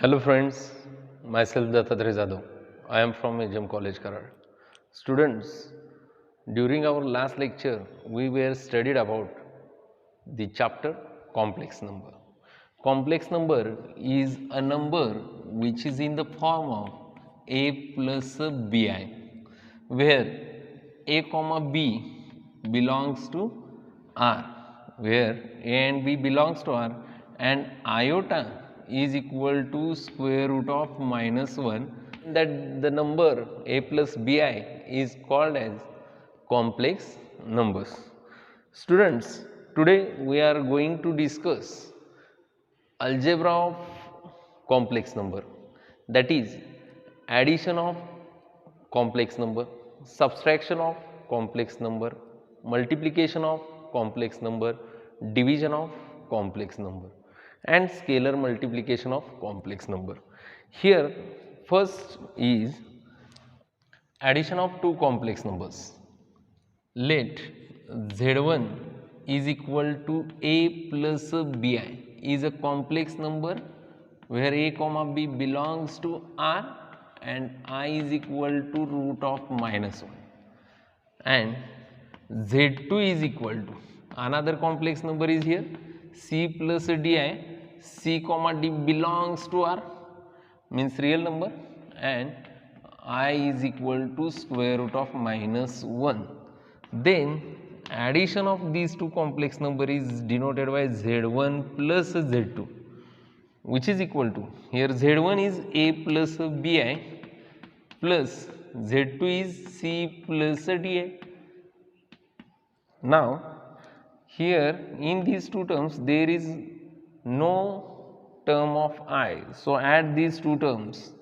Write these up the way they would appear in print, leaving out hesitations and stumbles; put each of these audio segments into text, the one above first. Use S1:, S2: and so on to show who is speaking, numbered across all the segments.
S1: Hello friends, myself Dattatreya Jadhav. I am from AGM College Karad. Students, during our last lecture, we were studied about the chapter complex number. Complex number is a number which is in the form of a plus bi, where a comma b belongs to r, where a and b belongs to r, and iota is equal to square root of minus 1, that the number a plus bi is called as complex numbers. Students, today we are going to discuss algebra of complex number, that is addition of complex number, subtraction of complex number, multiplication of complex number, division of complex number, and scalar multiplication of complex number. Here first is addition of two complex numbers. Let z1 is equal to a plus bi is a complex number where a comma b belongs to r and I is equal to root of minus 1, and z2 is equal to another complex number is here c plus di, c comma d belongs to r means real number, and I is equal to square root of minus 1. Then addition of these two complex number is denoted by z1 plus z2, which is equal to, here z1 is a plus bi plus z2 is c plus di. Now here in these two terms there is no term of I, so add these two terms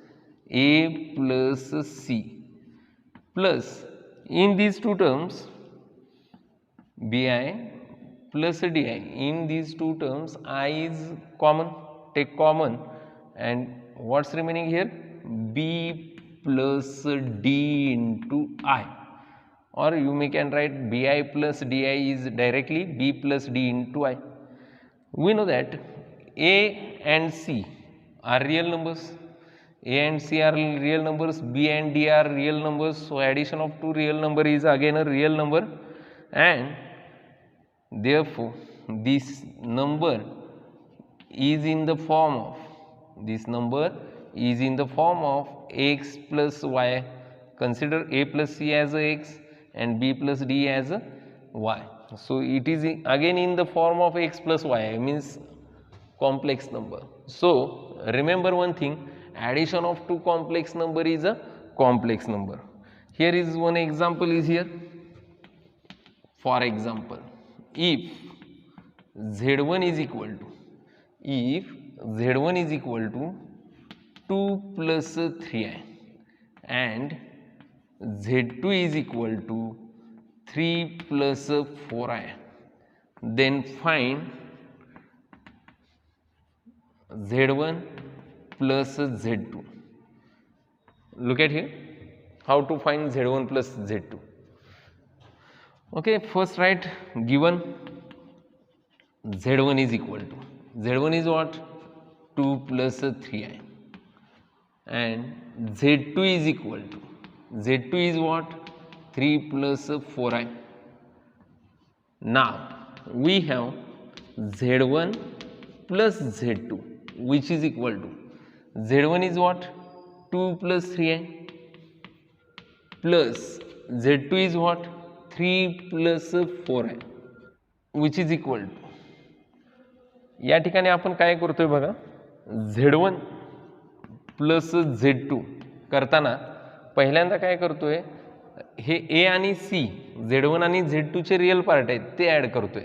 S1: a plus c plus in these two terms bi plus di, in these two terms I is common, take common, and what's remaining here b plus d into I, or you can write bi plus di is directly b plus d into I. We know that a and c are real numbers, a and c are real numbers, b and d are real numbers, so addition of two real number is again a real number, and therefore this number is in the form of, this number is in the form of x plus y. Consider a plus c as a x and b plus d as a y, so it is again in the form of x plus y, means complex number. So remember one thing, addition of two complex number is a complex number. Here is one example is here. For example, if z1 is equal to, if z1 is equal to 2 plus 3i and z2 is equal to 3 plus 4i, then find z1 plus z2. Look at here how to find z1 plus z2. Okay, first write given z1 is equal to, z1 is what, 2 plus 3i, and z2 is equal to, z2 is what, 3 plus 4i. Now we have z1 plus z2 which is equal to, z1 is what, 2 plus 3i plus z2 is what, 3 plus 4i, which is equal to, या ठिकाणी आपण काय करतोय बघा, z1 plus z2 करताना पहिल्यांदा काय करतोय, हे a आणि c, z1 आणि z2 चे रियल पार्ट आहेत ते ॲड करतोय,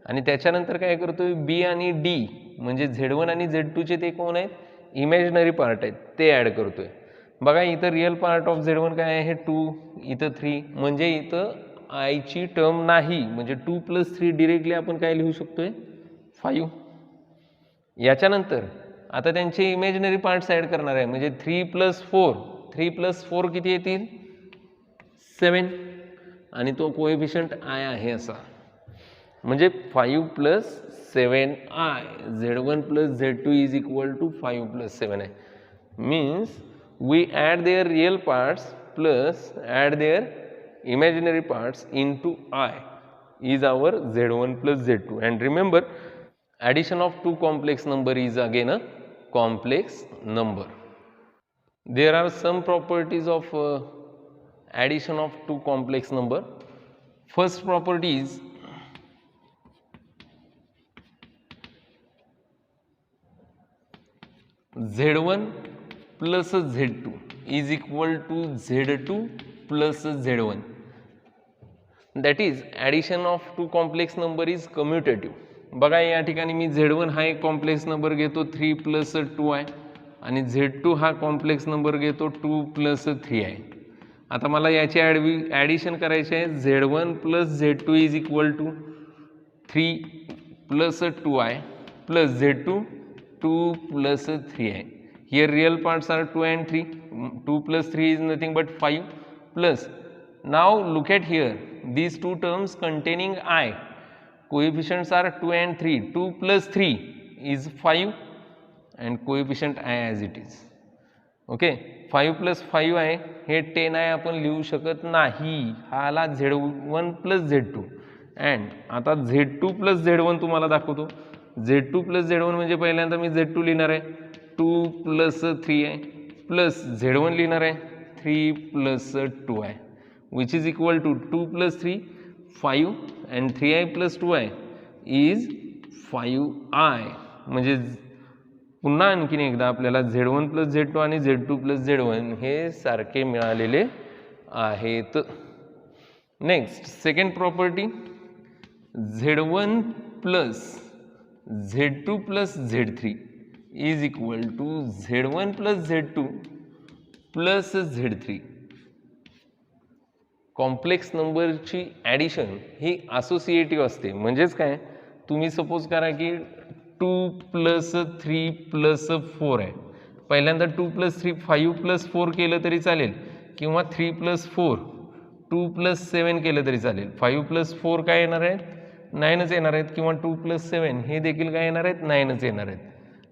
S1: आणि त्याच्यानंतर काय करतोय b आणि d म्हणजे z1 आणि z2 चे ते कोण आहेत, इमॅजिनरी पार्ट आहेत ते ॲड करतोय. बघा इथं रियल पार्ट ऑफ z1 काय आहे 2, इथं 3, म्हणजे इथं I ची टर्म नाही, म्हणजे 2 प्लस 3 डिरेक्टली आपण काय लिहू शकतोय 5. याच्यानंतर आता त्यांचे इमॅजिनरी पार्ट्स ॲड करणार आहे, म्हणजे 3 प्लस 4, 3 प्लस 4 किती येतील 7, आणि तो कोएफिशियंट I आहे असा. म्हणजे 5 plus 7i, z1 plus z2 is equal to 5 plus 7i. Means we add their real parts plus add their imaginary parts into I is our z1 plus z2. And remember, addition of two complex number is again a complex number. There are some properties of addition of two complex number. First property is z1 plus z2 is equal to z2 plus z1. That is, addition of two complex number is commutative. बघा या ठिकाणी मी z1 हा एक complex number घेतो 3 plus 2i आणि z2 हा complex number घेतो 2 plus 3i. आता मला याची ॲडिशन करायची आहे. z1 plus z2 is equal to 3 plus 2i plus z2 2 plus 3i. Here real parts are 2 and 3. 2 plus 3 is nothing but 5 plus. Now look at here, these two terms containing I. Coefficients are 2 and 3. 2 plus 3 is 5 and coefficient I as it is. Okay, 5 plus 5i हे 10i आपण लिहू शकत नाही. हा आला z1 plus z2. and आता z2 plus z1 तुम्हाला दाखवतो. z2 plus z1 म्हणजे पहिल्यांदा मी z2 लिहिणार आहे 2 plus 3i plus z1 लिहिणार आहे 3 plus 2i which is equal to 2 plus 3 5 and 3i plus 2i is 5i. म्हणजे पुन्हा आणखीन एकदा आपल्याला z1 plus z2 आणि z2 plus z1 हे सारखे मिळालेले आहेत. Next second property, z1 plus z2 plus z3 is equal to z1 plus z2 plus z3. Complex नंबरची ॲडिशन ही असोसिएटिव्ह असते. म्हणजेच काय, तुम्ही सपोज करा की 2 प्लस 3 प्लस 4 आहे. पहिल्यांदा 2 प्लस 3 5 प्लस 4 केलं तरी चालेल किंवा 3 प्लस 4 2 प्लस 7 केलं तरी चालेल. 5 प्लस 4 काय येणार आहेत, 9च येणार आहेत किंवा 2 प्लस 7 हे देखील काय येणार आहेत, 9च येणार आहेत.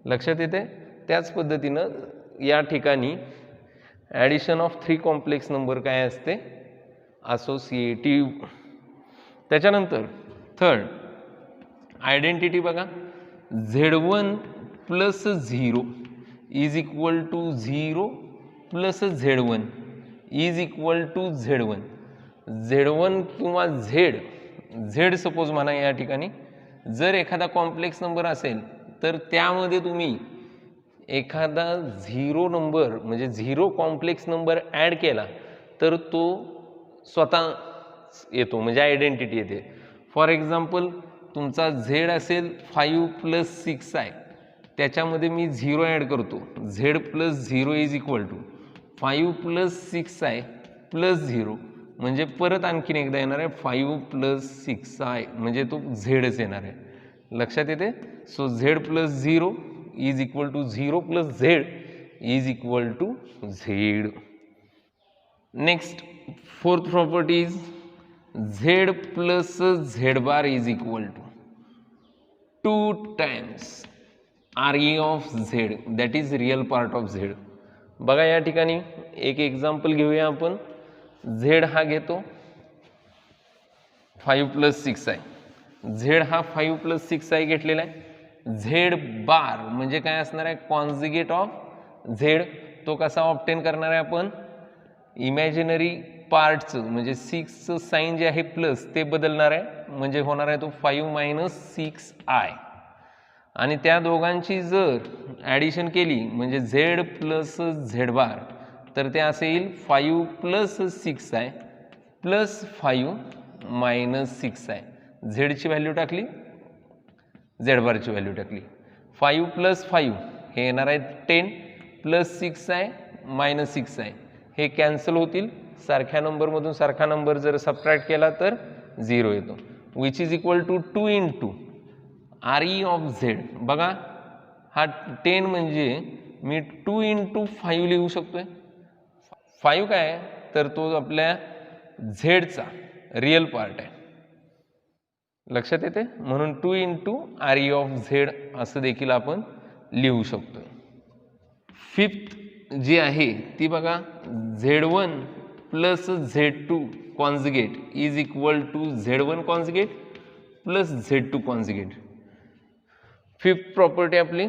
S1: लक्षात येते. त्याच पद्धतीनं या ठिकाणी ॲडिशन ऑफ 3 कॉम्प्लेक्स नंबर काय असते, असोसिएटिव्ह. त्याच्यानंतर थर्ड आयडेंटिटी बघा, z1 plus 0 is equal to 0 plus z1 is equal to z1. z1 किंवा z सपोज म्हणा या ठिकाणी जर एखादा कॉम्प्लेक्स नंबर असेल तर त्यामध्ये तुम्ही एखादा 0 नंबर म्हणजे 0 कॉम्प्लेक्स नंबर ॲड केला तर तो स्वतः येतो, म्हणजे आयडेंटिटी येते. फॉर एक्झाम्पल तुमचा z असेल 5 प्लस 6 आहे, त्याच्यामध्ये मी 0 ॲड करतो. z plus 0 is equal to 5 plus 6 आहे प्लस 0 म्हणजे परत आणखीन एकदा येणार आहे 5 प्लस 6i म्हणजे तो झेडच येणार आहे. लक्षात येते. So z plus 0 is equal to 0 plus z is equal to z. Next fourth property is z plus z bar is equal to 2 times re of z, that is real part of z. बघा या ठिकाणी एक example घेऊया आपण. z हा घेतो 5 plus 6 आहे, z हा 5 प्लस 6 घेतलेला आहे. z बार म्हणजे काय असणार आहे, कॉन्जुगेट ऑफ z. तो कसा ऑब्टेन करणार आहे आपण, इमॅजिनरी पार्टचं म्हणजे 6चं साईन जे आहे प्लस ते बदलणार आहे, म्हणजे होणार आहे तो 5 मायनस 6i. आणि त्या दोघांची जर ॲडिशन केली म्हणजे z प्लस z बार तर ते असे येईल 5 plus 6i plus 5 minus 6i. झेडची व्हॅल्यू टाकली, z बारची व्हॅल्यू टाकली. 5 प्लस 5 हे येणार आहे 10 प्लस 6i मायनस 6i हे कॅन्सल होतील. सारख्या नंबरमधून सारखा नंबर जर सबट्रॅक्ट केला तर 0 येतो, which is equal to 2 into re of z. बघा हा 10 म्हणजे मी 2 इंटू 5 लिहू शकतोय. 5 काय आहे तर तो आपल्या झेडचा रिअल पार्ट आहे. लक्षात येते. म्हणून 2 into R E of Z असं देखील आपण लिहू शकतो. फिफ्थ जी आहे ती बघा, Z1 plus Z2 conjugate is equal to Z1 conjugate plus Z2 conjugate. Fifth property आपली,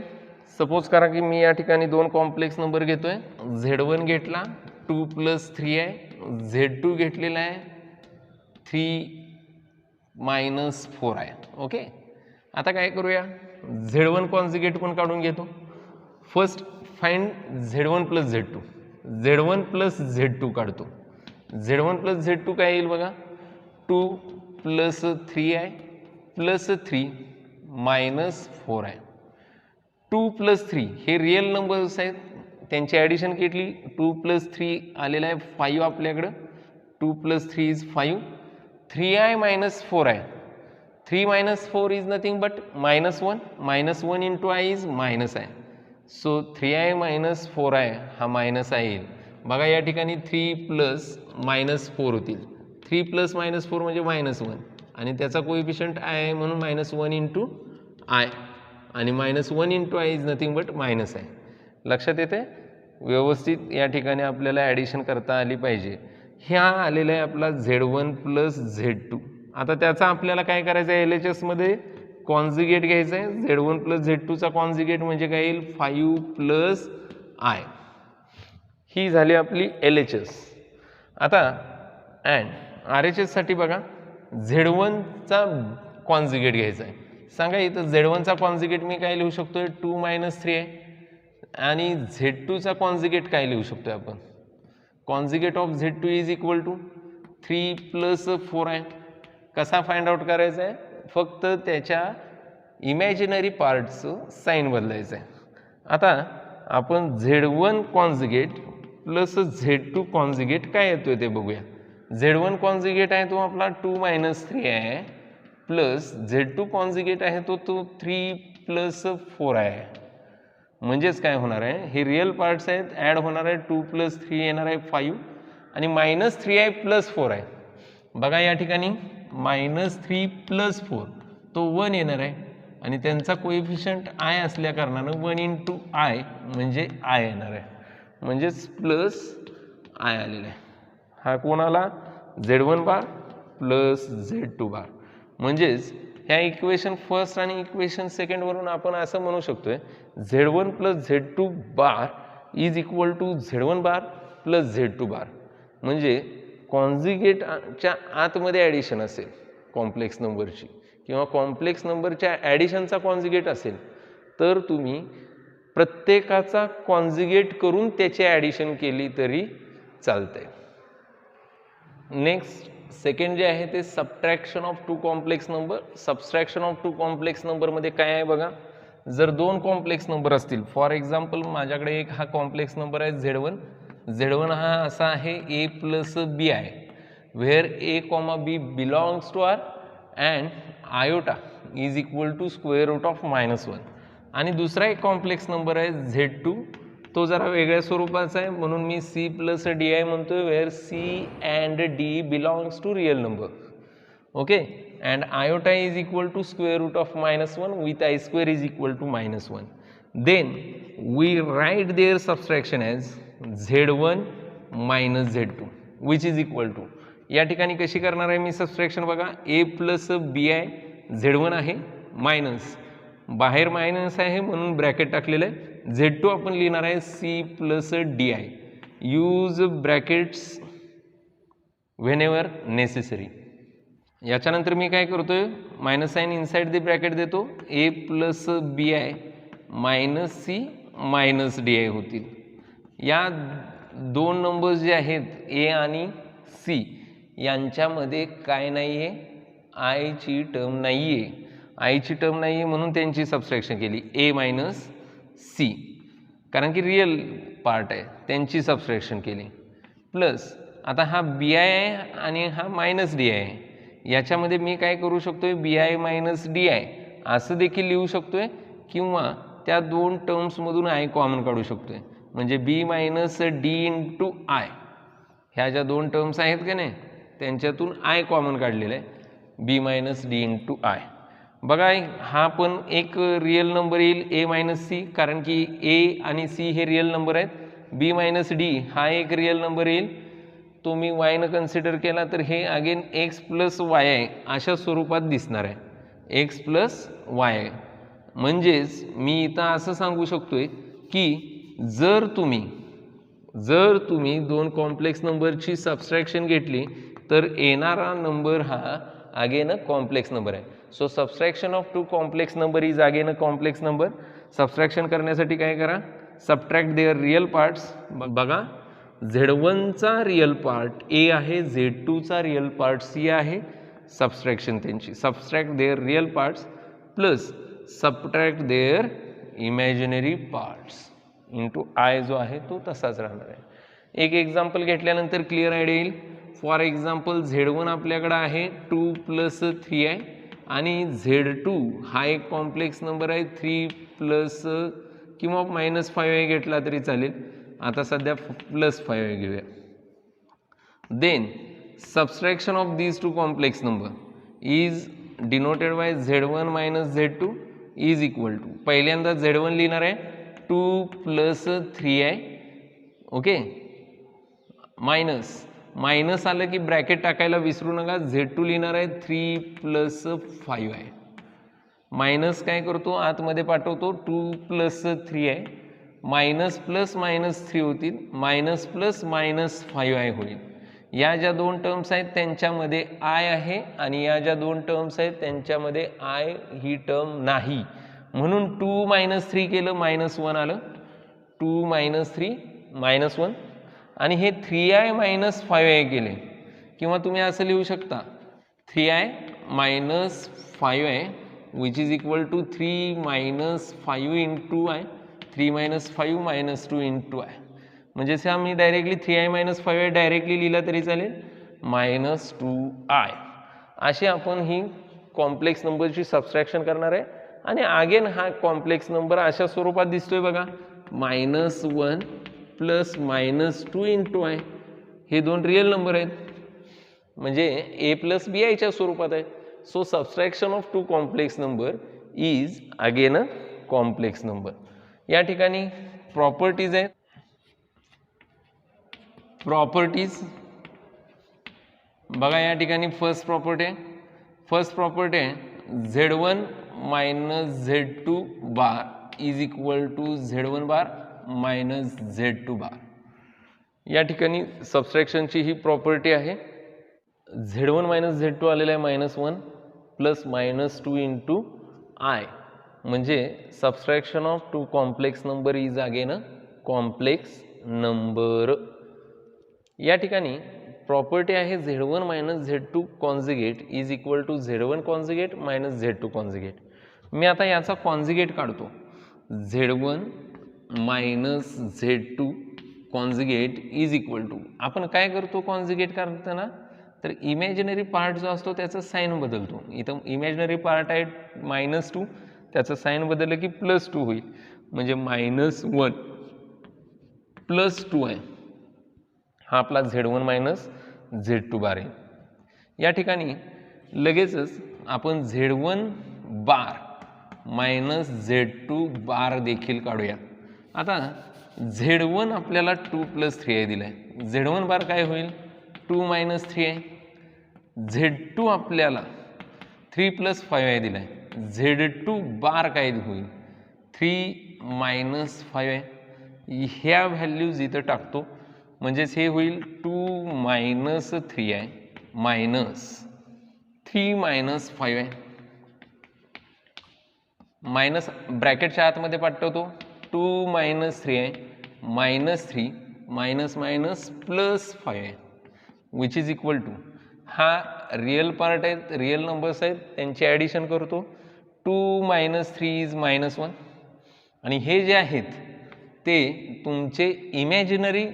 S1: सपोज करा की मी या ठिकाणी दोन कॉम्प्लेक्स नंबर घेतोय. Z1 घेतला 2 प्लस 3 आहे, Z2 घेतलेला आहे 3 मायनस 4 आहे. ओके, आता काय करूया, Z1 कॉन्जुगेट पण काढून घेतो. First find Z1 plus Z2. Z1 plus Z2 काढतो. Z1 प्लस Z2 काय येईल बघा, 2 प्लस 3 आहे प्लस 3 मायनस 4 आहे. 2 प्लस 3 हे रिअल नंबर्स आहेत, त्यांची ॲडिशन केली. 2 प्लस 3 आलेलं आहे 5 आपल्याकडं. 2 प्लस 3 इज 5. 3i मायनस 4 आहे. 3 minus 4 is nothing but minus 1. Minus 1 into I is minus आहे. सो 3i मायनस 4i हा मायनस आहे येईल. बघा या ठिकाणी 3 प्लस मायनस 4 होतील. 3 प्लस मायनस 4 म्हणजे मायनस 1 आणि त्याचा कोएफिशियंट आय आहे म्हणून मायनस 1 इंटू आय आणि minus 1 into I is nothing but minus आहे. लक्षात येते. व्यवस्थित या ठिकाणी आपल्याला ॲडिशन करता आली पाहिजे. ह्या आलेला आहे आपला Z1 प्लस Z2. आता त्याचा आपल्याला काय करायचं आहे, LHS मध्ये कॉन्जुगेट घ्यायचं आहे. Z1 प्लस Z2चा कॉन्जुगेट म्हणजे काय येईल, 5 प्लस आय. ही झाली आपली LHS. आता अँड RHS साठी बघा, Z1चा कॉन्जुगेट घ्यायचा आहे. सांगा इथं Z1चा कॉन्जुगेट मी काय लिहू शकतोय, 2 मायनस 3 आहे आणि Z2चा कॉन्जुगेट काय लिहू शकतोय आपण, conjugate of Z2 is equal to 3 plus 4 आहे. कसा फाइंड आउट करायचा आहे, फक्त त्याच्या इमॅजिनरी पार्टचं साईन बदलायचं आहे. आता आपण Z1 conjugate plus Z2 conjugate काय येतोय ते बघूया. Z1 कॉन्जुगेट आहे तो आपला 2 मायनस 3 आहे प्लस Z2 कॉन्जुगेट आहे तो 3 प्लस 4 आहे. म्हणजेच काय होणार आहे, हे रिअल पार्ट्स आहेत, ॲड होणार आहे. 2 प्लस 3 येणार आहे 5 आणि मायनस 3 आहे प्लस 4 आहे. बघा या ठिकाणी मायनस 3 प्लस 4 तो 1 येणार आहे आणि त्यांचा कोएफिशियंट आय असल्या कारणानं 1 इंटू आय म्हणजे आय येणार आहे. म्हणजेच प्लस आय आलेला आहे. हा कोणाला, Z1 bar plus Z2 bar. म्हणजेच ह्या इक्वेशन फर्स्ट आणि इक्वेशन सेकंड वरून आपण असं म्हणू शकतोय, Z1 plus Z2 bar is equal to Z1 bar plus Z2 bar. म्हणजे कॉन्जुगेटच्या आतमध्ये ॲडिशन असेल कॉम्प्लेक्स नंबरची किंवा कॉम्प्लेक्स नंबरच्या ॲडिशनचा कॉन्जुगेट असेल तर तुम्ही प्रत्येकाचा कॉन्जुगेट करून त्याची ॲडिशन केली तरी चालते. नेक्स्ट सेकंड जे आहे ते subtraction of 2 complex number. Subtraction of 2 complex नंबरमध्ये काय आहे बघा, जर 2 कॉम्प्लेक्स नंबर असतील, फॉर एक्झाम्पल माझ्याकडे एक हा कॉम्प्लेक्स नंबर आहे Z1. Z1 हा असा आहे A प्लस B आहे, where A comma B belongs to R and iota is equal to square root of -1. आणि दुसरा एक कॉम्प्लेक्स नंबर आहे Z2, तो जरा वेगळ्या स्वरूपाचा आहे म्हणून मी C प्लस DI म्हणतोय, where C and D belongs to real number. Okay, and iota is equal to square root of -1 with I square is equal to -1. Then we write there subtraction as Z1 minus Z2 which is equal to, या ठिकाणी कशी करणार आहे मी subtraction बघा, A plus BI Z1 आहे minus, बाहेर minus आहे म्हणून ब्रॅकेट टाकलेलं आहे. Z2 आपण लिहिणार आहे C plus DI. Use brackets whenever necessary. याच्यानंतर मी काय करतोय, minus sign inside the bracket देतो, A plus BI minus C minus DI होतील. या दोन नंबर्स जे आहेत A आणि C यांच्यामध्ये काय नाही आहे, आयची टर्म नाही आहे. आयची टर्म नाही आहे म्हणून त्यांची सबट्रॅक्शन केली A मायनस C, कारण की रिअल पार्ट आहे त्यांची सबट्रॅक्शन केली. प्लस आता हा BI आहे आणि हा मायनस DI आहे, याच्यामध्ये मी काय करू शकतोय, BI मायनस DI असं देखील लिहू शकतोय किंवा त्या दोन टर्म्समधून आय कॉमन काढू शकतोय. म्हणजे B minus D into I, ह्या ज्या दोन टर्म्स आहेत का नाही त्यांच्यातून आय कॉमन काढलेलं आहे. बी मायनस डी इंटू आय. बघा हा पण एक रिअल नंबर येईल ए मायनस सी, कारण की ए आणि सी हे रिअल नंबर आहेत. बी मायनस डी हा एक रिअल नंबर येईल, तो मी वायनं कन्सिडर केला तर हे अगेन एक्स प्लस वाय आहे अशा स्वरूपात दिसणार आहे, एक्स प्लस वाय आहे. म्हणजेच मी इथं असं सांगू शकतोय की जर तुम्ही दोन कॉम्प्लेक्स नंबरची सबस्ट्रॅक्शन घेतली तर येणारा नंबर हा अगेन अ कॉम्प्लेक्स नंबर आहे. So subtraction of two complex number is again a complex number. Subtraction करण्यासाठी काय करा, सबट्रॅक्ट देअर रिअल पार्ट्स. बघा Z1चा रिअल पार्ट ए आहे, Z2चा रिअल पार्ट सी आहे. सबस्ट्रॅक्शन त्यांची, subtract their real parts plus subtract their imaginary parts into I जो आहे तो तसाच राहणार आहे. एक एक्झाम्पल घेतल्यानंतर क्लिअर आयडिया येईल. फॉर एक्झाम्पल Z1 आपल्याकडं आहे 2 प्लस 3 आहे आणि Z2 हा एक कॉम्प्लेक्स नंबर आहे 3 प्लस किंवा मायनस 5 घेतला तरी चालेल. आता सध्या प्लस 5 घेऊया. Then subtraction of these two complex number is denoted by Z1 minus Z2 is equal to, पहिल्यांदा Z1 लिहिणार आहे 2 प्लस 3 आहे, ओके, मायनस आलं की ब्रॅकेट टाकायला विसरू नका. Z2 लिहिणार आहे 3 प्लस 5 आहे. मायनस काय करतो आतमध्ये पाठवतो, 2 प्लस 3 आहे, मायनस प्लस मायनस 3 होतील, मायनस प्लस मायनस 5 आहे होईल. या ज्या दोन टर्म्स आहेत त्यांच्यामध्ये आय आहे आणि या ज्या दोन टर्म्स आहेत त्यांच्यामध्ये आय ही टर्म नाही, म्हणून 2 मायनस 3 केलं, मायनस 1 आलं. 2 मायनस 3 मायनस 1 आणि हे 3i मायनस 5i केले, किंवा तुम्ही असं लिहू शकता 3i minus 5i which is equal to 3 minus 5 into I, 3 minus 5 minus 2 into I. म्हणजे से आम्ही directly 3i minus 5i directly लिहिला तरी चालेल, मायनस 2i. अशी आपण ही कॉम्प्लेक्स नंबरची सबस्ट्रॅक्शन करणार आहे. आणि अगेन हा कॉम्प्लेक्स नंबर अशा स्वरूपात दिसतोय बघा, minus 1 plus minus 2 into I. हे दोन रिअल नंबर आहेत, म्हणजे ए प्लस बी आयच्या स्वरूपात आहे. So subtraction of two complex number is again a complex number. या ठिकाणी प्रॉपर्टीज आहेत. प्रॉपर्टीज बघा, या ठिकाणी फर्स्ट प्रॉपर्टी आहे Z1 minus Z2 bar is equal to Z1 bar minus Z2 bar. या ठिकाणी सबस्ट्रॅक्शनची ही प्रॉपर्टी आहे. Z1 मायनस Z2 आलेला आहे minus 1 plus minus 2 into I, म्हणजे subtraction of two complex number is again a complex number. या ठिकाणी property आहे Z1 minus Z2 conjugate is equal to Z1 conjugate minus Z2 conjugate. मी आता याचा conjugate काढतो, Z1 minus Z2 conjugate is equal to, आपण काय करतो कॉन्जुगेट करताना, तर इमॅजिनरी पार्ट जो असतो त्याचा साईन बदलतो. इथं इमॅजिनरी पार्ट आहे मायनस 2, त्याचं साईन बदललं की प्लस 2 होईल, म्हणजे मायनस 1 प्लस 2 आहे. हा आपला Z1 मायनस Z2 बार आहे. या ठिकाणी लगेचच आपण Z1 बार मायनस Z2 बार देखील काढूया. आता Z1 आपल्याला 2 प्लस 3 आहे दिलं आहे, Z1 बार काय होईल 2 मायनस 3 आहे. Z2 आपल्याला 3 प्लस 5 आहे दिलं आहे, Z2 बार काय होईल 3 मायनस 5 आहे. ह्या व्हॅल्यूज इथं टाकतो, म्हणजेच हे होईल 2 मायनस 3 आहे मायनस 3 मायनस 5 आहे, मायनस ब्रॅकेटच्या आतमध्ये पाठवतो 2 मायनस 3 आहे, मायनस 3 मायनस मायनस प्लस 5 आहे विच इज इक्वल टू, हा रिअल पार्ट आहेत, रिअल नंबर्स आहेत, त्यांची ॲडिशन करतो. 2 मायनस 3 इज मायनस 1 आणि हे जे आहेत ते तुमचे इमॅजिनरी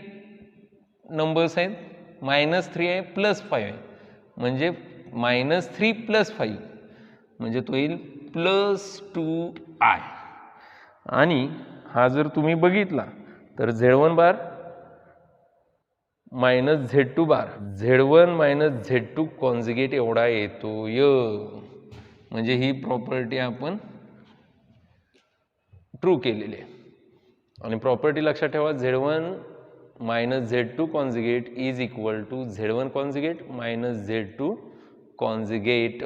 S1: नंबर्स आहेत. मायनस 3 आहे प्लस 5 आहे, म्हणजे मायनस 3 प्लस 5 म्हणजे तो येईल प्लस 2i. आणि हा जर तुम्ही बघितला तर Z1 बार मायनस Z2 बार Z1 मायनस Z2 कॉन्जुगेट एवढा येतोय. म्हणजे ही प्रॉपर्टी आपण ट्रू केलेली आहे. आणि प्रॉपर्टी लक्षात ठेवा, Z1 minus Z2 conjugate is equal to Z1 conjugate minus Z2 conjugate.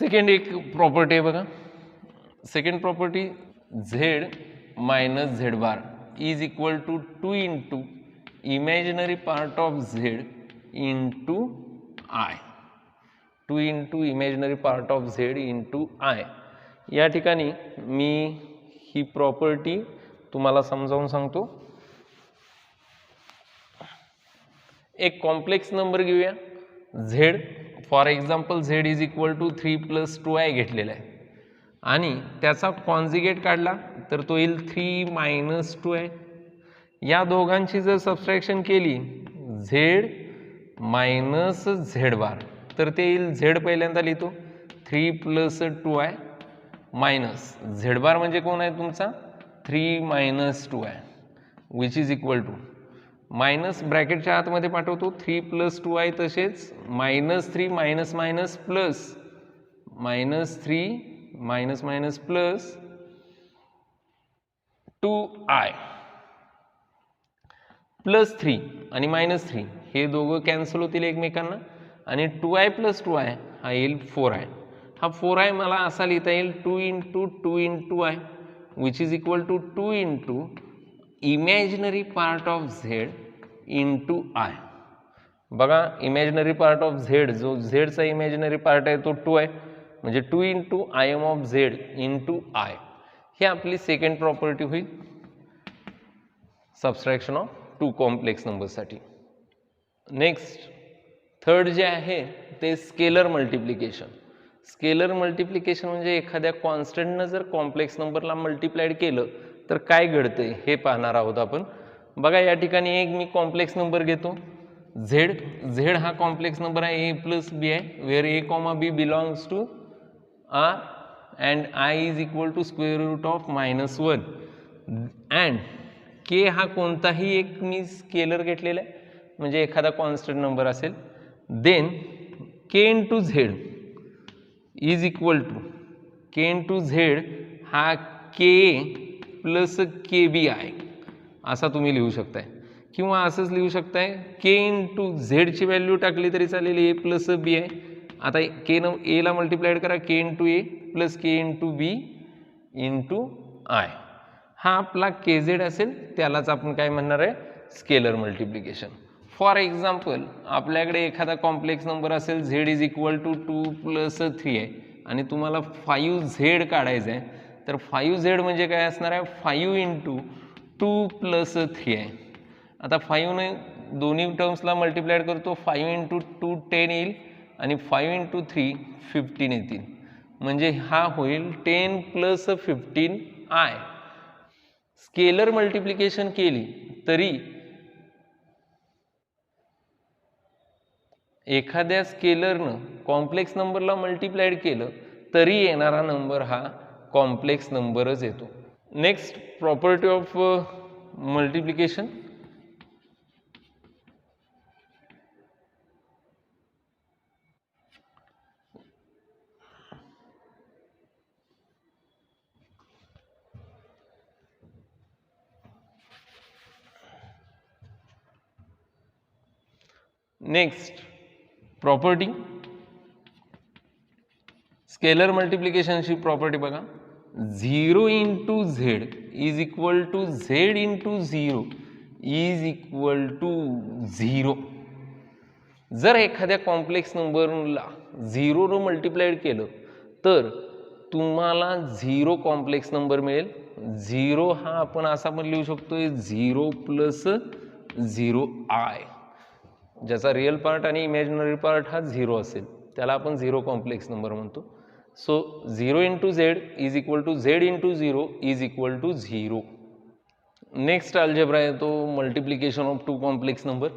S1: Second एक प्रॉपर्टी आहे बघा. Second property Z minus Z bar is equal to 2 into imaginary part of Z into I. 2 into imaginary part of Z into I. या ठिकाणी मी ही property तुम्हाला समजावून सांगतो. एक complex number घेऊया Z. For example Z is equal to 3 + 2i घेतलेला आहे आणि त्याचा कॉन्जुगेट काढला तर तो येईल 3 - 2i. या दोघांची जर सबट्रॅक्शन केली Z मायनस Z बार तर ते येईल. Z पहिल्यांदा लिहितो 3 + 2i मायनस Z बार म्हणजे कोण आहे तुमचा 3 - 2i which is equal to minus ब्रॅकेटच्या आतमध्ये पाठवतो 3 + 2i तसेच -3 minus minus plus -3 minus minus plus 2i plus 3 आणि -3 हे दोघं कॅन्सल होतील एकमेकांना आणि 2i + 2i हा येईल 4i. हा 4i मला असा लिहिता येईल 2 × 2 × i which is equal to 2 into imaginary part of Z into I. बघा इमॅजिनरी पार्ट ऑफ Z जो Z चा इमॅजिनरी पार्ट आहे तो 2 आहे म्हणजे 2 into IM of Z into I. ही आपली सेकंड प्रॉपर्टी होईल सबट्रॅक्शन ऑफ 2 कॉम्प्लेक्स नंबरसाठी. नेक्स्ट थर्ड जे आहे ते स्केलर मल्टिप्लिकेशन. स्केलर मल्टिप्लिकेशन म्हणजे एखाद्या कॉन्स्टंटनं जर कॉम्प्लेक्स नंबरला मल्टिप्लाइड केलं तर काय घडतंय हे पाहणार आहोत आपण. बघा या ठिकाणी एक मी कॉम्प्लेक्स नंबर घेतो Z हा कॉम्प्लेक्स नंबर आहे a + b आहे where a, b belongs to R and I is equal to √(-1) and k हा कोणताही एक मी स्केलर घेतलेला आहे म्हणजे एखादा कॉन्स्टंट नंबर असेल. Then k × Z is equal to k × Z हा k + kbi असा तुम्ही लिहू शकताय किंवा असंच लिहू शकताय k × Z ची व्हॅल्यू टाकली तरी चालेल a + b आहे. आता k न a ला मल्टिप्लाइड करा k × a + k × b × I. हा आपला kz असेल त्यालाच आपण काय म्हणणार आहे स्केलर मल्टिप्लिकेशन. फॉर एक्झाम्पल आपल्याकडे एखादा कॉम्प्लेक्स नंबर असेल Z इज इक्वल टू 2 + 3 आहे आणि तुम्हाला 5z काढायचं आहे तर 5z म्हणजे काय असणार आहे 5 × 2 + 3 आहे. आता 5 ने दोन्ही टर्म्सला मल्टिप्लाइड करतो 5 × 2 10 येईल आणि 5 × 3 15 येतील म्हणजे हा होईल 10 + 15i. स्केलर मल्टिप्लिकेशन केली तरी एखाद्या स्केलरनं कॉम्प्लेक्स नंबरला मल्टिप्लाइड केलं तरी येणारा नंबर हा कॉम्प्लेक्स नंबरच येतो. Next property of multiplication. Next property scalar मल्टिप्लिकेशनची प्रॉपर्टी बघा 0 × Z is equal to Z × 0 is equal to 0. जर एखाद्या कॉम्प्लेक्स नंबरला 0 ने मल्टिप्लाइड केलं तर तुम्हाला 0 कॉम्प्लेक्स नंबर मिळेल. 0 हा आपण असा पण लिहू शकतोय 0 + 0i ज्याचा रिअल पार्ट आणि इमॅजिनरी पार्ट हा 0 असेल त्याला आपण 0 कॉम्प्लेक्स नंबर म्हणतो. So 0 × Z is equal to Z × 0 is equal to 0. Next algebra आहे तो multiplication of 2 complex number.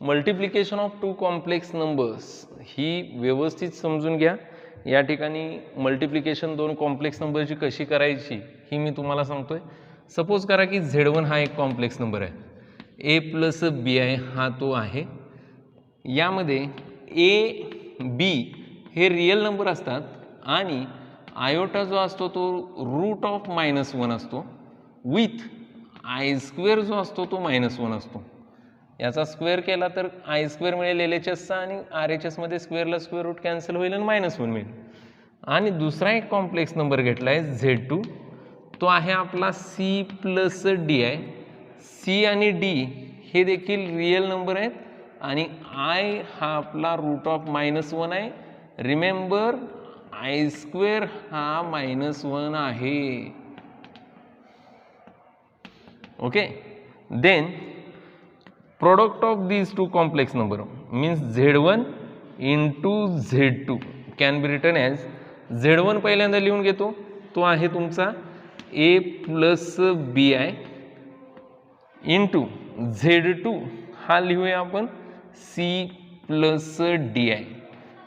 S1: Multiplication of 2 complex numbers ही व्यवस्थित समजून घ्या. या ठिकाणी मल्टिप्लिकेशन 2 कॉम्प्लेक्स नंबरची कशी करायची ही मी तुम्हाला सांगतोय. सपोज करा की Z1 हा एक कॉम्प्लेक्स नंबर आहे ए प्लस बी आय हा तो आहे. यामध्ये ए बी हे रियल नंबर असतात आणि आयोटा जो असतो तो रूट ऑफ -1 असतो विथ आय स्क्वेअर जो असतो तो -1 असतो. याचा स्क्वेअर केला तर आय स्क्वेअर मिळेल LHSचा आणि RHSमध्ये स्क्वेअरला स्क्वेअर रूट कॅन्सल होईल आणि -1 मिळेल. आणि दुसरा एक कॉम्प्लेक्स नंबर घेतला आहे Z2, तो आहे आपला C plus D I. C आणि D हे देखील रियल नंबर आहेत आणि आय हा आपला रूट ऑफ -1 आहे. रिमेंबर आय स्क्वेअर हा -1 आहे. Okay, then product of these two complex number means Z1 into Z2 can be written as Z1 पहिल्यांदा लिहून घेतो, तो आहे तुमचा A plus B I into Z2 हा लिहूया आपण C प्लस डी आय.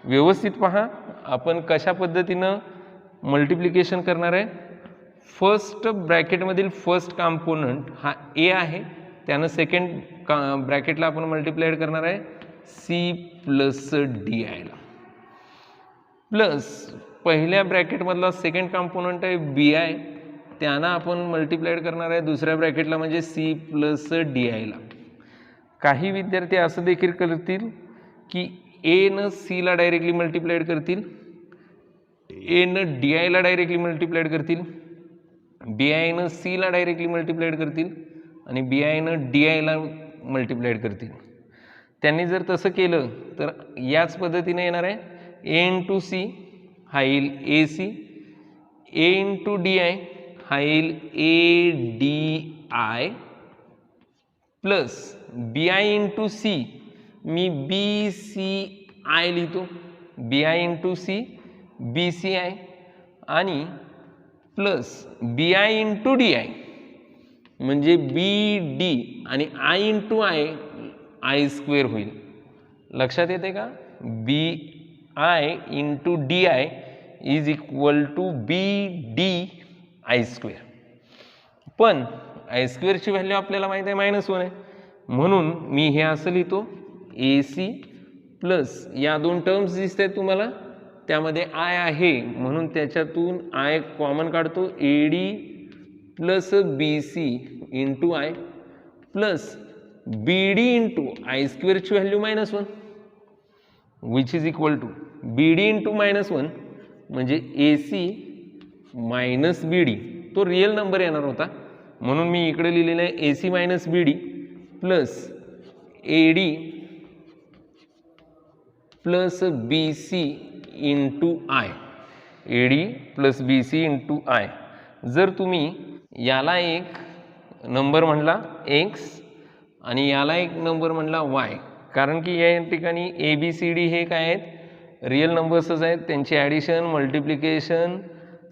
S1: व्यवस्थित पहा आपण कशा पद्धतीनं मल्टिप्लिकेशन करणार आहे. फर्स्ट ब्रॅकेटमधील फर्स्ट कॉम्पोनंट हा ए आहे, त्यानं सेकंड ब्रॅकेटला आपण मल्टिप्लाइड करणार आहे सी प्लस डी आयला, प्लस पहिल्या ब्रॅकेटमधला सेकंड कॉम्पोनंट आहे बी आय, त्यांना आपण मल्टिप्लाइड करणार आहे दुसऱ्या ब्रॅकेटला म्हणजे सी प्लस डी आयला. काही विद्यार्थी असं देखील करतील की ए न सीला डायरेक्टली मल्टिप्लाइड करतील, ए न डी आयला डायरेक्टली मल्टिप्लाइड करतील, बी आय न सीला डायरेक्टली मल्टिप्लाइड करतील आणि बी आय न डी आयला मल्टिप्लाइड करतील. त्यांनी जर तसं केलं तर याच पद्धतीने येणार आहे. ए इंटू सी हा येईल A C, A into D I हा येईल A D I, plus B I into C मी बी सी आय लिहितो, B I into C B C I, आणि plus B I into D I म्हणजे B D आणि I into I I square होईल. लक्षात येते का? B I into D I is equal to B D I square. पण I स्क्वेअरची value आपल्याला माहिती आहे -1 आहे, म्हणून मी हे असं लिहितो ए सी प्लस या दोन टर्म्स दिसत आहेत तुम्हाला, त्यामध्ये आय आहे म्हणून त्याच्यातून आय कॉमन काढतो, A D plus B C into I plus B D into I स्क्वेअरची value -1 which is equal to B D into -1 म्हणजे A C minus B D, तो रियल नंबर येणार होता म्हणून मी इकडे लिहिलेलं आहे A C minus B D plus A D plus B C into I, A D plus B C into I. जर तुम्ही याला एक नंबर म्हणला एक्स आणि याला एक नंबर म्हणला वाय, कारण की या ठिकाणी ए बी सी डी हे काय आहेत रियल नंबर्सच आहेत, त्यांची ॲडिशन मल्टिप्लिकेशन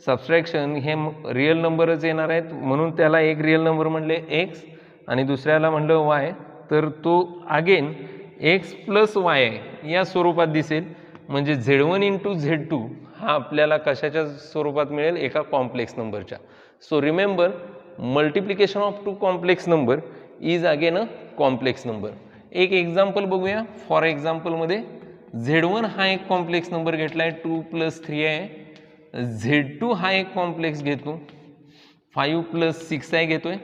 S1: सबस्ट्रॅक्शन हे रियल नंबरच येणार आहेत, म्हणून त्याला एक रियल नंबर म्हणले एक्स आणि दुसऱ्याला म्हणलं वाय, तर तो अगेन एक्स प्लस वाय या स्वरूपात दिसेल. म्हणजे Z1 इंटू Z2 हा आपल्याला कशाच्या स्वरूपात मिळेल, एका कॉम्प्लेक्स नंबरच्या. So remember multiplication of two complex number is again a complex number. एक एक्झाम्पल बघूया. फॉर एक्झाम्पलमध्ये Z1 हा एक कॉम्प्लेक्स नंबर घेतला आहे 2 + 3 आहे, Z2 हा एक कॉम्प्लेक्स घेतो 5 + 6 आहे घेतोय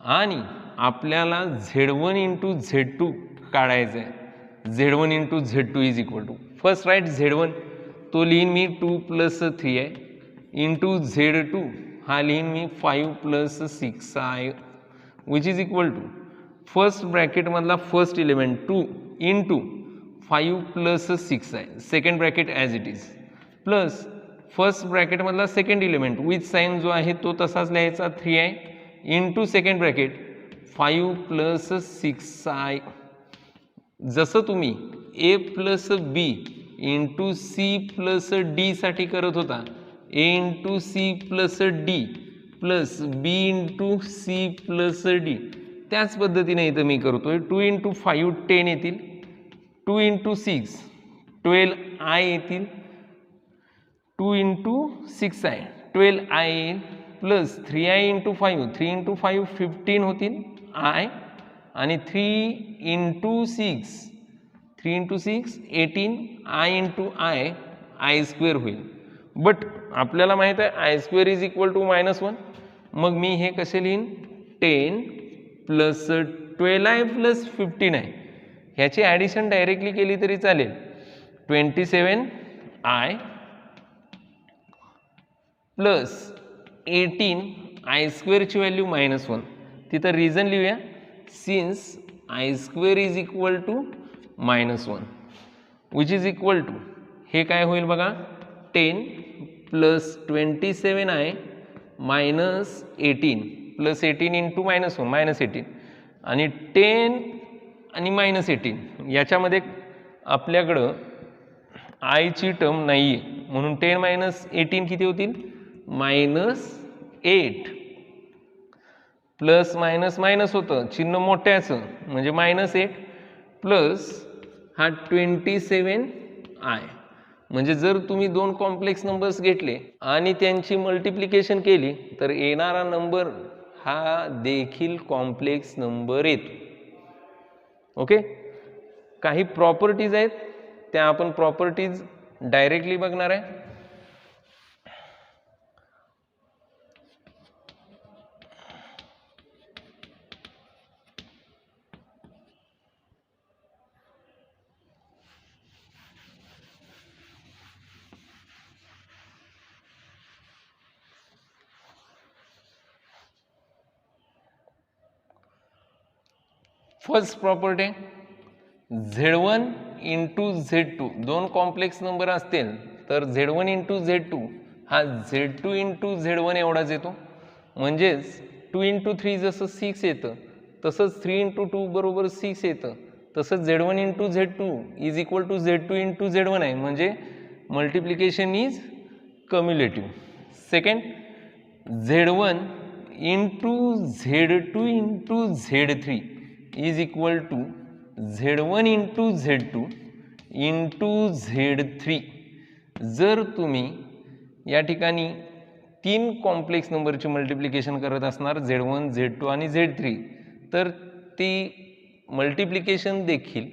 S1: आणि आपल्याला Z1 इंटू Z2 काढायचं आहे. Z1 into Z2 is equal to first write Z1 तो लिहीन मी 2 + 3 आहे इंटू Z2 हा लिहीन मी 5 + 6 आहे which is equal to first ब्रॅकेटमधला फर्स्ट एलिमेंट 2 इंटू 5 + 6 आहे, second bracket as it is, plus first ब्रॅकेटमधला सेकंड एलिमेंट विथ साईन जो आहे तो तसाच लिहायचा 3 आहे इंटू सेकंड ब्रॅकेट 5 + 6 आहे. जसं तुम्ही A plus B into C plus D साठी करत होता, A into C plus D plus B into C plus D, त्याच पद्धतीने इथं मी करतोय. 2 × 5 10 येतील, 2 × 6 12 आय येतील, 2 × 6 आहे 12 आय येईल, प्लस 3i × 5 3 × 5 15 होतील आय, आणि 3 into 6 18 I into I square होईल. बट आपल्याला माहीत आहे I square is equal to -1. मग मी हे कसे लिहीन 10 प्लस 12i प्लस 15i. ह्याची ॲडिशन डायरेक्टली केली तरी चालेल. 27i प्लस 18 आय स्क्वेअरची व्हॅल्यू -1. तिथं रिझन लिहूया since I square is equal to -1 which is equal to हे काय होईल बघा 10 plus 27i minus 18 plus 18 into -1 -18 आणि 10 आणि -18 याच्यामध्ये आपल्याकडं आयची टर्म नाही आहे म्हणून 10 - 18 किती होतील -8 प्लस मायनस मायनस होतं चिन्ह मोठ्याचं म्हणजे -8 प्लस हा 27i. म्हणजे जर तुम्ही दोन कॉम्प्लेक्स नंबर्स घेतले आणि त्यांची मल्टिप्लिकेशन केली तर येणारा नंबर हा देखील कॉम्प्लेक्स नंबर येतो. ओके. काही प्रॉपर्टीज आहेत त्या आपण प्रॉपर्टीज डायरेक्टली बघणार आहे. First property Z1 into Z2 दोन कॉम्प्लेक्स नंबर असतील तर Z1 इंटू Z2 हा Z2 इंटू Z1 एवढाच येतो. म्हणजेच 2 इंटू 3 जसं 6 येतं तसंच 3 इंटू 2 बरोबर 6 येतं. तसंच Z1 into Z2 is equal to Z2 into Z1 आहे. म्हणजे multiplication is cumulative. Second Z1 into Z2 into Z3 is equal to Z1 into Z2 into Z3. जर तुम्ही या ठिकाणी 3 कॉम्प्लेक्स नंबरची मल्टिप्लिकेशन करत असणार Z1 Z2 आणि Z3 तर ती मल्टिप्लिकेशन देखील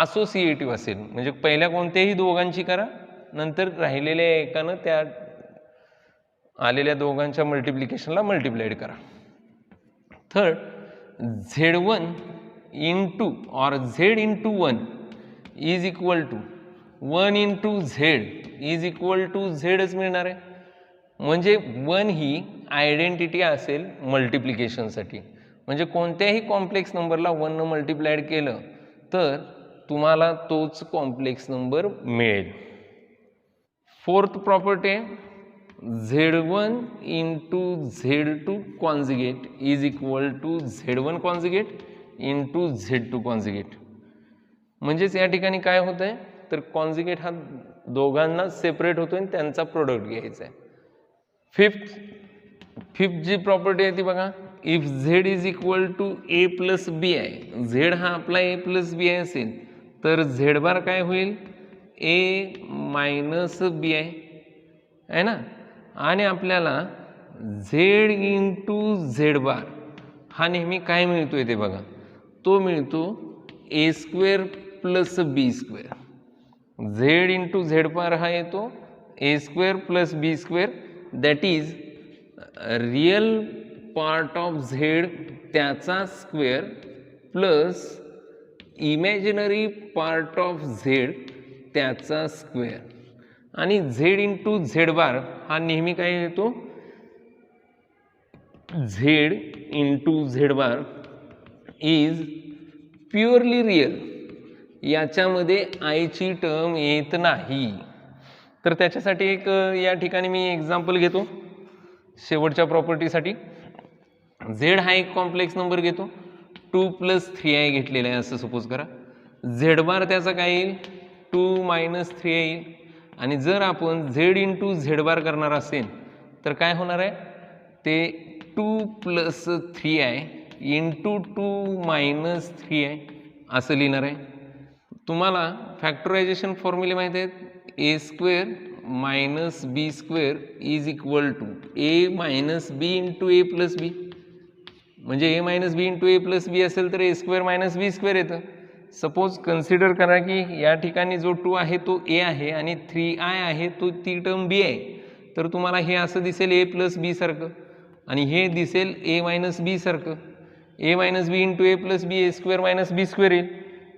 S1: असोसिएटिव्ह असेल. म्हणजे पहिल्या कोणत्याही दोघांची करा नंतर राहिलेल्या एकानं त्या आलेल्या दोघांच्या मल्टिप्लिकेशनला मल्टिप्लाइड करा. थर्ड Z1 इंटू और Z into 1 is equal to 1 into Z is equal to Zच मिळणार आहे. म्हणजे 1 ही आयडेंटिटी असेल मल्टिप्लिकेशनसाठी. म्हणजे कोणत्याही कॉम्प्लेक्स नंबरला 1 न मल्टिप्लाइड केलं तर तुम्हाला तोच कॉम्प्लेक्स नंबर मिळेल. Fourth property Z1 into Z2 conjugate is equal to Z1 conjugate into Z2 conjugate. म्हणजेच या ठिकाणी काय होत आहे तर कॉन्जुगेट हा दोघांना सेपरेट होतो आणि त्यांचा प्रोडक्ट घ्यायचा आहे. फिफ्थ जी प्रॉपर्टी आहे ती बघा if Z is equal to A plus B आहे. Z हा आपला A प्लस बी आहे असेल तर Z बार काय होईल A मायनस बी आहे ना. आणि आपल्याला Z इंटू Z बार हा नेहमी काय मिळतोय ते बघा तो मिळतो A square plus B square. Z into Z bar हा येतो A square plus B square that is real part of Z त्याचा square plus imaginary part of Z त्याचा स्क्वेअर. आणि Z इंटू Z बार हा नेहमी काय येतो Z into Z bar is purely real. याच्यामध्ये आयची टर्म येत नाही. तर त्याच्यासाठी एक या ठिकाणी मी एक्झाम्पल घेतो शेवटच्या प्रॉपर्टीसाठी. Z हा एक कॉम्प्लेक्स नंबर घेतो 2 प्लस 3i घेतलेला आहे असं सपोज करा. Z बार त्याचा काय येईल 2 मायनस 3i येईल. आणि जर आपण Z इंटू Z बार करणार असेल तर काय होणार आहे ते 2 plus 3i into 2 minus 3i असं लिहिणार आहे. तुम्हाला फॅक्टरायझेशन फॉर्म्युले माहीत आहेत A square minus B square is equal to A minus B into A plus B. म्हणजे A minus B into A plus B असेल तर A square minus B square येतं. सपोज कन्सिडर करा की या ठिकाणी जो 2 आहे तो ए आहे आणि 3i आहे तो ती टर्म बी आहे. तर तुम्हाला हे असं दिसेल ए प्लस बी सारखं आणि हे दिसेल ए मायनस बी सारखं. ए minus B into A plus B A square minus B square येईल.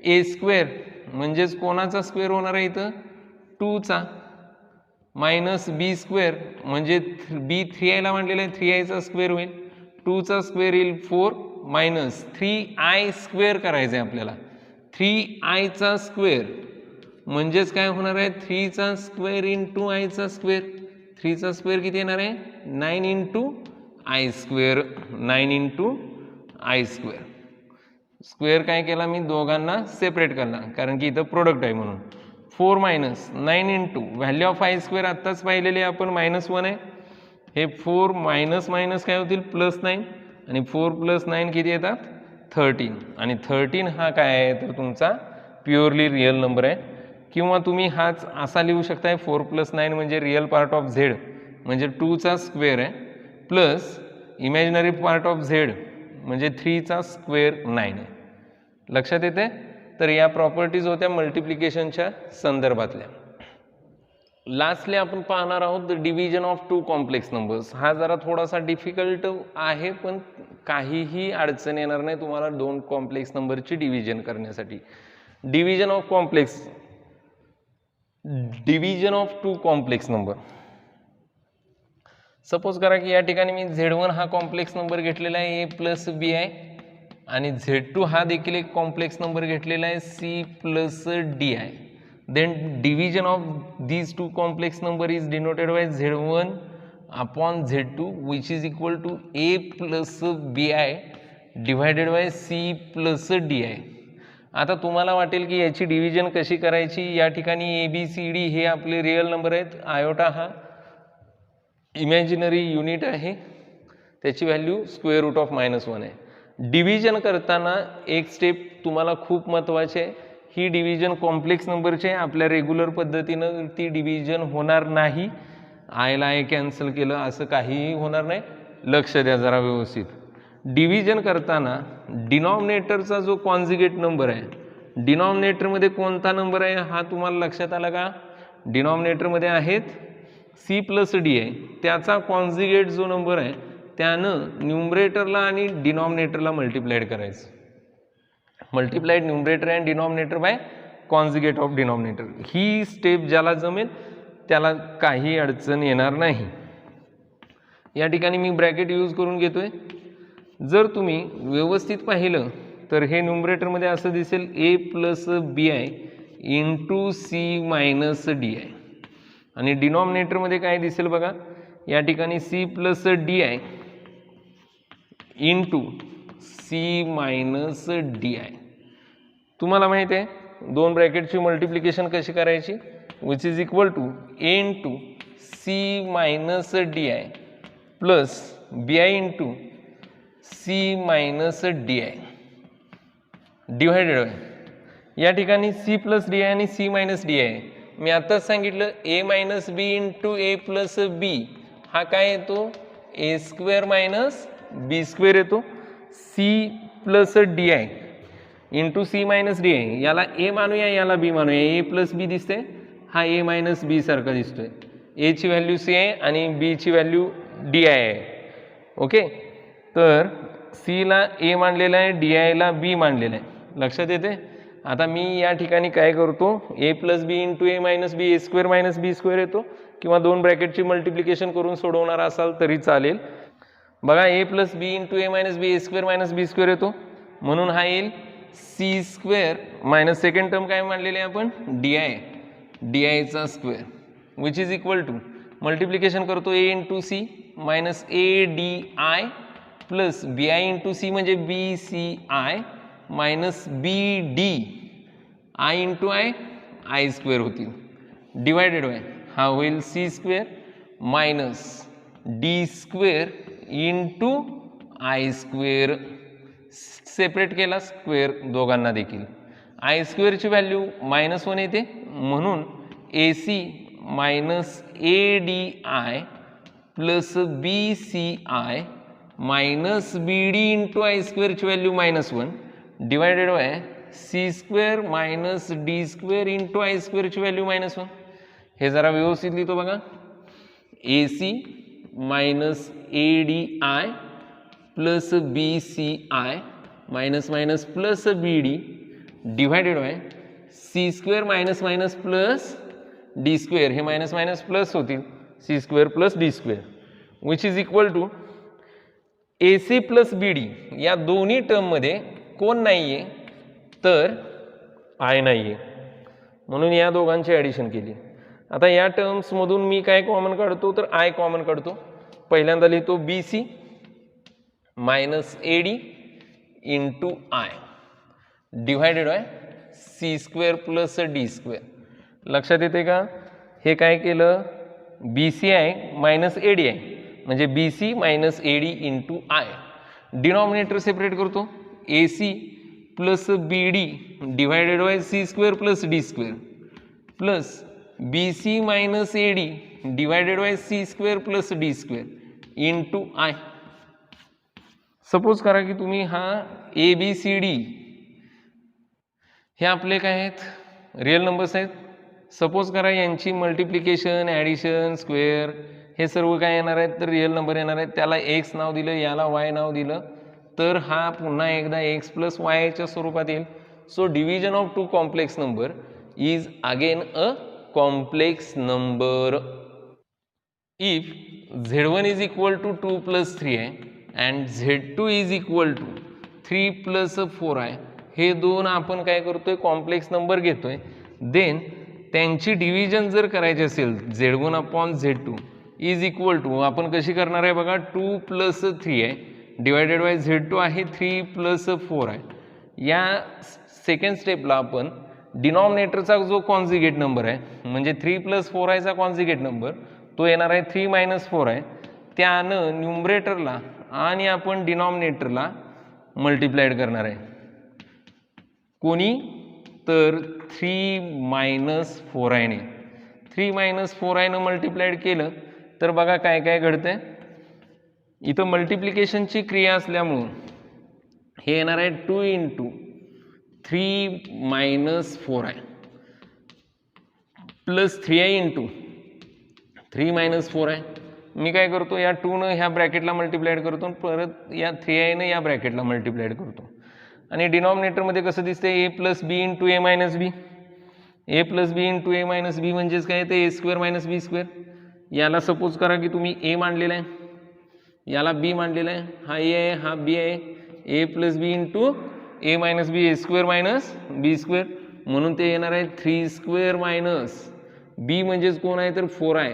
S1: ए स्क्वेअर म्हणजेच कोणाचा स्क्वेअर होणार आहे इथं 2चा मायनस बी स्क्वेअर म्हणजे बी 3iला मांडलेला आहे 3iचा स्क्वेअर होईल. 2चा स्क्वेअर येईल 4 मायनस 3i स्क्वेअर करायचं आहे आपल्याला. 3iचा स्क्वेअर म्हणजेच काय होणार आहे 3चा स्क्वेअर इंटू आयचा स्क्वेअर. 3चा स्क्वेअर किती येणार आहे 9 into I square. 9 into I square. Square काय केला मी दोघांना सेपरेट करला कारण की इथं प्रोडक्ट आहे म्हणून. 4 minus 9 into value of I square आत्ताच पाहिलेले आपण -1 आहे. हे 4 मायनस मायनस काय होतील +9 आणि 4 + 9 किती येतात 13 आणि 13 हा काय आहे तर तुमचा प्युअरली रिअल नंबर आहे. किंवा तुम्ही हाच असा लिहू शकताय 4 + 9 म्हणजे रिअल पार्ट ऑफ झेड म्हणजे 2चा स्क्वेअर आहे plus imaginary part of Z म्हणजे 3चा स्क्वेअर 9 आहे. लक्षात येते. तर या प्रॉपर्टीज होत्या मल्टिप्लिकेशनच्या संदर्भातल्या. लास्टली आपण पाहणार आहोत डिव्हिजन ऑफ 2 कॉम्प्लेक्स नंबर्स. हा जरा थोडासा डिफिकल्ट आहे पण काहीही अडचण येणार नाही तुम्हाला 2 कॉम्प्लेक्स नंबरची डिव्हिजन करण्यासाठी. Division of complex division of 2 complex number. Suppose करा की या ठिकाणी मी Z1 हा कॉम्प्लेक्स नंबर घेतलेला आहे a प्लस बी आहे आणि Z2 हा देखील एक कॉम्प्लेक्स नंबर घेतलेला आहे c प्लस डी आहे. Then division of these 2 complex number is denoted by Z1 upon Z2 which is equal to a plus B I divided by c plus D I. आता तुम्हाला वाटेल की याची division कशी करायची. या ठिकाणी ए बी सी डी हे आपले रिअल नंबर आहेत. आयोटा हा इमॅजिनरी युनिट आहे त्याची व्हॅल्यू स्क्वेअर रूट ऑफ -1 आहे. डिव्हिजन करताना एक स्टेप तुम्हाला खूप महत्त्वाची आहे. ही डिव्हिजन कॉम्प्लेक्स नंबरची आहे. आपल्या रेग्युलर पद्धतीनं ती डिव्हिजन होणार नाही. आयला आय कॅन्सल केलं असं काहीही होणार नाही. लक्ष द्या जरा व्यवस्थित. डिव्हिजन करताना डिनॉमिनेटरचा जो कॉन्जुगेट नंबर आहे डिनॉमिनेटरमध्ये कोणता नंबर आहे हा तुम्हाला लक्षात आला का. डिनॉमिनेटरमध्ये आहेत c प्लस डी आहे त्याचा कॉन्जुगेट जो नंबर आहे त्यानं न्यूमरेटरला आणि डिनॉमिनेटरला मल्टिप्लाइड करायचं. Multiplied numerator and denominator by conjugate of denominator. He step ज्याला जमेल त्याला काही अडचण येणार नाही. या ठिकाणी मी ब्रॅकेट यूज करून घेतोय. जर तुम्ही व्यवस्थित पाहिलं तर हे न्यूमरेटरमध्ये असं दिसेल a plus B I into C minus D i आणि डिनॉमिनेटरमध्ये काय दिसेल बघा या ठिकाणी c plus D I into C minus D i. तुम्हाला माहिती आहे 2 ब्रॅकेटची मल्टिप्लिकेशन कशी करायची which is equal to a into C minus D I plus B I into C minus D i divided by या ठिकाणी c प्लस डी आय आणि c minus D i. मी आत्ताच सांगितलं a minus B into A plus B हा काय येतो A square minus B square येतो. c plus D I into C minus D I याला a मानूया याला b मानूया. ए प्लस बी दिसते हा a मायनस बी सारखा दिसतोय. a ची व्हॅल्यू c आहे आणि b ची व्हॅल्यू डी आय आहे. ओके तर c ला a मानलेला आहे डी आयला b मानलेला आहे. लक्षात येते. आता मी या ठिकाणी काय करतो a plus B into A minus B A square minus B square येतो किंवा 2 ब्रॅकेटची मल्टिप्लिकेशन करून सोडवणार असाल तरी चालेल. बघा a plus B into A minus B A square minus B square येतो म्हणून हा येईल C square minus second term काय मानलेली आहे आपण डी आयचा square which is equal to multiplication करतो a into C minus A D I plus B I into C म्हणजे B C I minus B D I into I square होतील divided by हा होईल C square minus D square into I square. Separate केला square दोघांना देखील. I स्क्वेअरची value -1 येते म्हणून A C minus A D I plus B C I minus B D into I स्क्वेअरची value -1 divided by C square minus D square into I स्क्वेअरची value -1. हे जरा व्यवस्थित लिहितो बघा. A C minus A D I plus B C I minus minus plus B D divided by C square minus minus plus D square. हे minus minus plus होतील c square plus D square which is equal to a C plus B d. या दोन्ही टर्ममध्ये कोण नाही आहे तर I नाही आहे, म्हणून या दोघांची ॲडिशन केली. आता या टर्म्समधून मी काय कॉमन काढतो तर आय कॉमन काढतो. पहिल्यांदा लिहितो B C minus A D into I divided by C square plus D square. लक्षात येते का? हे काय केलं बी सी आहे मायनस ए डी आहे म्हणजे B C minus A D into I. Denominator separate करतो A C plus B D divided by C square plus D square plus B C minus A D divided by C square plus D square into I. Suppose करा की तुम्ही हा A B C D हे आपले काय आहेत real numbers आहेत. Suppose करा यांची मल्टिप्लिकेशन ॲडिशन स्क्वेअर हे सर्व काय येणार आहेत तर रिअल नंबर येणार आहेत. त्याला एक्स नाव दिलं याला वाय नाव दिलं तर हा पुन्हा एकदा एक्स प्लस वायच्या स्वरूपात येईल. So division of two complex number is again a complex number if z1 is equal to 2 plus 3 आहे and z2 is equal to 3 plus 4 आहे. हे दोन आपण काय करतोय कॉम्प्लेक्स नंबर घेतोय. देन त्यांची डिव्हिजन जर करायची असेल z1 upon z2 is equal to आपण कशी करणार आहे बघा 2 प्लस 3 आहे डिवायडेड बाय z2 आहे 3 प्लस 4 आहे. या सेकंड स्टेपला आपण डिनॉमिनेटरचा जो कॉन्जुगेट नंबर आहे म्हणजे 3 प्लस 4 आयचा कॉन्जुगेट नंबर तो येणार आहे 3 मायनस 4 आहे. त्यानं न्यूमरेटरला आणि आपण डिनॉमिनेटरला मल्टिप्लाइड करणार आहे. कोणी तर 3 मायनस 4 आयने 3 मायनस 4 आयनं मल्टिप्लाइड केलं तर बघा काय काय घडतंय. इथं मल्टिप्लिकेशनची क्रिया असल्यामुळं हे येणार आहे 2 into 3 minus 4 I plus 3 I into 3 minus 4 I. मी काय करतो या 2नं ह्या ब्रॅकेटला मल्टिप्लाइड करतो परत या 3 आयनं या ब्रॅकेटला मल्टिप्लाइड करतो. आणि डिनॉमिनेटरमध्ये कसं दिसते ए प्लस बी इंटू ए मायनस बी. ए प्लस बी इंटू ए मायनस बी म्हणजेच काय ते ए स्क्वेअर मायनस बी स्क्वेअर. याला सपोज करा की तुम्ही ए मांडलेला आहे याला बी मांडलेला आहे. हा ए आहे हा बी आहे. ए प्लस बी इंटू ए मायनस बी ए स्क्वेअर मायनस बी स्क्वेअर म्हणून ते येणार आहे 3 स्क्वेअर मायनस बी म्हणजेच कोण आहे तर 4 आहे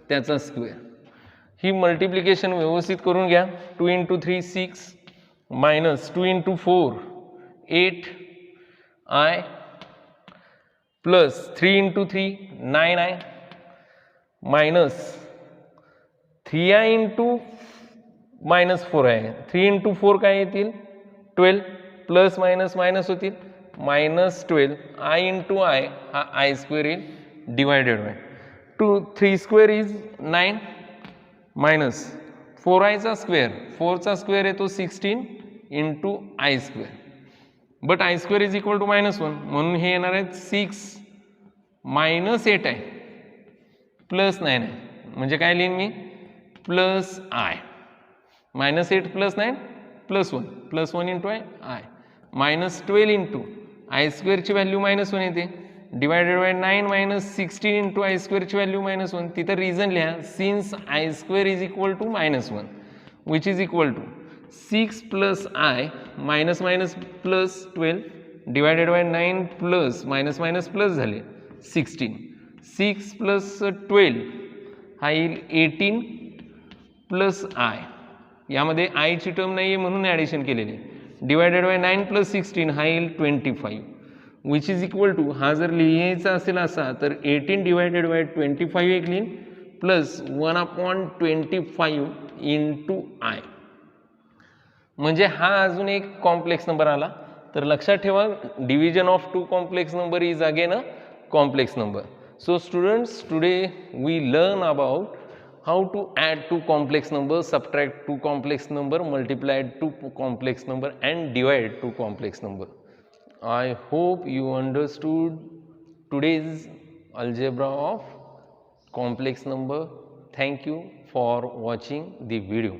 S1: त्याचा स्क्वेअर. ही मल्टिप्लिकेशन व्यवस्थित करून घ्या. 2 into 3 6 minus 2 into 4 8 i plus 3 into 3 9 i minus 3 I into minus 4 आहे. 3 इंटू 4 काय येतील 12 प्लस मायनस मायनस होतील मायनस 12 आय इंटू आय हा आय स्क्वेअर येईल divided by 3 square is 9 minus 4 आयचा स्क्वेअर 4चा स्क्वेअर येतो 16 into I square but i square is equal to -1 म्हणून हे येणार आहेत 6 मायनस 8 आहे प्लस 9 आहे म्हणजे काय लिहीन मी plus i -8 plus 9 plus 1 into i minus 12 into I स्क्वेअरची व्हॅल्यू -1 येते divided by 9 minus 16 into I स्क्वेअरची व्हॅल्यू -1. तिथं रिझन लिहा since I square is equal to -1 which is equal to 6 plus i minus minus plus 12 divided by 9 plus minus minus plus झाले 16 6 plus 12 हा येईल 18 plus I यामध्ये आयची term नाही आहे म्हणून ॲडिशन केलेली डिवायडेड बाय 9 प्लस 16 हा येईल 25 विच इज इक्वल टू हा जर लिहायचा असेल असा तर 18 डिवायडेड बाय 25 एक लिहीन प्लस 1/25 इंटू आय म्हणजे हा अजून एक कॉम्प्लेक्स नंबर आला. तर लक्षात ठेवा division of two complex number is again a complex number. So students, today we learn about how to add two complex numbers, subtract two complex number, multiply two complex number and divide two complex number. I hope you understood today's algebra of complex number. Thank you for watching the video.